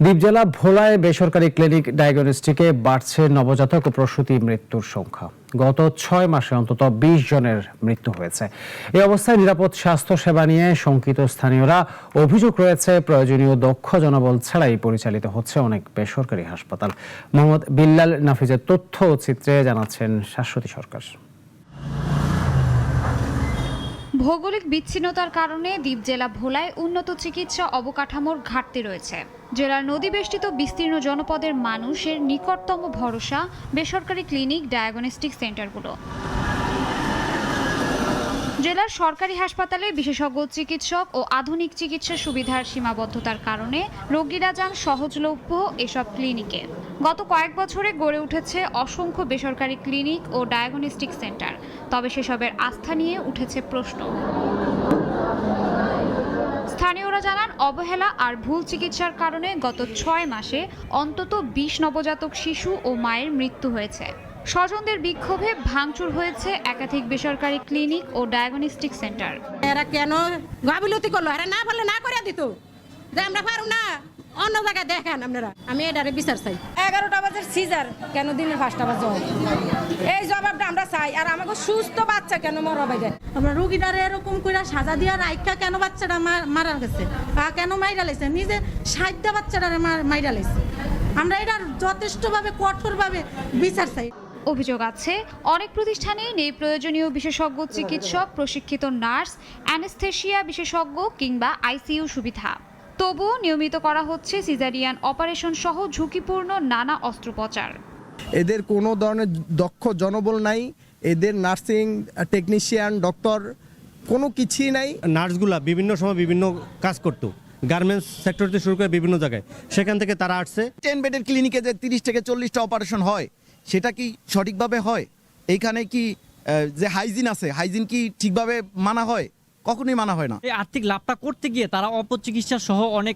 দ্বীপ জেলা ভোলায় বেসরকারি ক্লিনিক ডায়াগনস্টিকে বাড়ছে নবজাতক ও প্রসূতি মৃত্যুর সংখ্যা। গত 6 মাসে অন্তত 20 জনের মৃত্যু হয়েছে। এই অবস্থায় নিরাপদ স্বাস্থ্য সেবা নিয়ে শঙ্কিত স্থানীয়রা অভিযোগ রয়েছে প্রয়োজনীয় দক্ষ জনবল ছাড়াই পরিচালিত হচ্ছে অনেক বেসরকারি হাসপাতাল। মোহাম্মদ বিল্লাল নাফিজের তথ্য ও চিত্রে জানাচ্ছেন শাশ্বতী সরকার। ভৌগোলিক বিচ্ছিন্নতার কারণে দ্বীপ জেলা ভোলায় উন্নত চিকিৎসা অবকাঠামোর ঘাটতি রয়েছে। জেলার নদীবেষ্টিত বিস্তীর্ণ জনপদের মানুষের নিকটতম ভরসা বেসরকারি ক্লিনিক ডায়াগনস্টিক সেন্টারগুলো। জেলার সরকারি হাসপাতালে বিশেষজ্ঞ চিকিৎসক ও আধুনিক চিকিৎসা সুবিধার সীমাবদ্ধতার কারণে রোগীরা যান সহজলভ্য এসব ক্লিনিকে। গত কয়েক বছরে গড়ে উঠেছে অসংখ্য বেসরকারি ক্লিনিক ও ডায়াগনস্টিক সেন্টার, তবে সেসবের আস্থা নিয়ে উঠেছে প্রশ্ন। স্থানীয়রা জানান, অবহেলা আর ভুল চিকিৎসার কারণে গত 6 মাসে অন্তত 20 নবজাতক শিশু ও মায়ের মৃত্যু হয়েছে। স্বজনদের বিক্ষোভে ভাঙচুর হয়েছে একাধিক বেসরকারি ক্লিনিক ও ডায়াগনস্টিক সেন্টার। এরা কেন গাফিলতি করলো? এরা না বললে না করে দিত যে আমরা পারব না, অন্য জায়গায় দেখেন আপনারা। আমি এটারে বিচার চাই। 11টা বাজে সিজার কেন দিনের 5টা বাজে হয়? এই জবাবটা আমরা চাই। আর আমাকে সুস্থ বাচ্চা কেন মরাবে যায়? আমরা রোগীটারে এরকম করে সাজা দিয়া রাইখা কেন বাচ্চাটা মারা গেছে, কেন মাইরা লাইছে? নিজে 60টা বাচ্চাটারে মাইরা লাইছে। আমরা এটার যথেষ্টভাবে কঠোরভাবে বিচার চাই। অভিযোগ আছে, অনেক প্রতিষ্ঠানেই নেই প্রয়োজনীয় বিশেষজ্ঞ চিকিৎসক, প্রশিক্ষিত নার্স, অ্যানেস্থেশিয়া বিশেষজ্ঞ কিংবা আইসিইউ সুবিধা। তবুও নিয়মিত করা হচ্ছে সিজারিয়ান অপারেশন সহ ঝুঁকিপূর্ণ নানা অস্ত্রোপচার। এদের কোনো ধরনের দক্ষ জনবল নাই, এদের নার্সিং টেকনিশিয়ান ডক্টর কোনো কিছুই নাই। নার্সগুলা বিভিন্ন সময় বিভিন্ন কাজ করতো, গার্মেন্টস সেক্টর থেকে শুরু করে বিভিন্ন জায়গায়, সেখান থেকে তারা আসছে। 10 বেডের ক্লিনিকে যে 30 থেকে 40টা অপারেশন হয়, সেটা কি সঠিকভাবে হয়? এইখানে কি যে হাইজিন আছে, হাইজিন কি ঠিকভাবে মানা হয়? কখনোই মানা হয় না। এই আর্থিক লাভটা করতে গিয়ে তারা অপচিকিৎসা সহ অনেক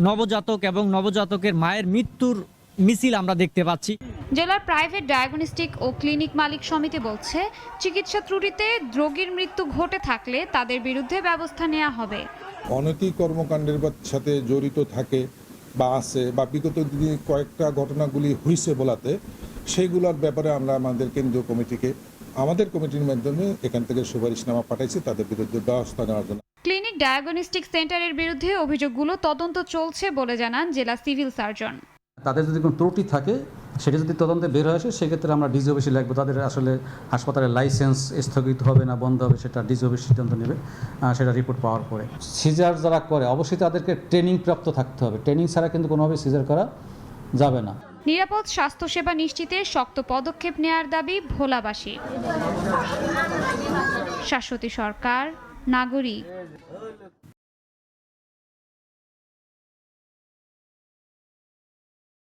নবজাতক এবং নবজাতকের মায়ের মৃত্যুর মিছিল আমরা দেখতে পাচ্ছি। জেলার প্রাইভেট ডায়াগনস্টিক ও ক্লিনিক মালিক সমিতি বলছে, চিকিৎসা ত্রুটিতে রোগীর মৃত্যু ঘটে থাকলে তাদের বিরুদ্ধে ব্যবস্থা নেওয়া হবে। অনৈতিক কর্মকাণ্ডের সাথে জড়িত থাকে বা আছে বা বিগত দিনে কয়েকটা ঘটনাগুলি হয়েছে বলাতে, সেইগুলোর ব্যাপারে আমরা আমাদের কেন্দ্রীয় কমিটিকে আমাদের কমিটির মাধ্যমে এখান থেকে সুপারিশনামা পাঠাইছি তাদের বিরুদ্ধে ব্যবস্থা নেওয়ার জন্য। ক্লিনিক ডায়াগনস্টিক সেন্টারের বিরুদ্ধে অভিযোগগুলো তদন্ত চলছে বলে জানান জেলা সিভিল সার্জন। তাদের যদি কোনো ত্রুটি থাকে সেটা যদি তদন্তে বের হয়ে আসে, সেক্ষেত্রে আমরা ডিজি অফিসে লিখবো। তাদের আসলে হাসপাতালের লাইসেন্স স্থগিত হবে না বন্ধ হবে, সেটা ডিজি অফিস সিদ্ধান্ত নেবে, সেটা রিপোর্ট পাওয়ার পরে। সিজার যারা করে অবশ্যই তাদেরকে ট্রেনিং প্রাপ্ত থাকতে হবে। ট্রেনিং ছাড়া কিন্তু কোনোভাবে সিজার করা যাবে না। নিরাপদ স্বাস্থ্যসেবা নিশ্চিতে শক্ত পদক্ষেপ নেয়ার দাবি ভোলাবাসী। শাশ্বতী সরকার, নাগরিক।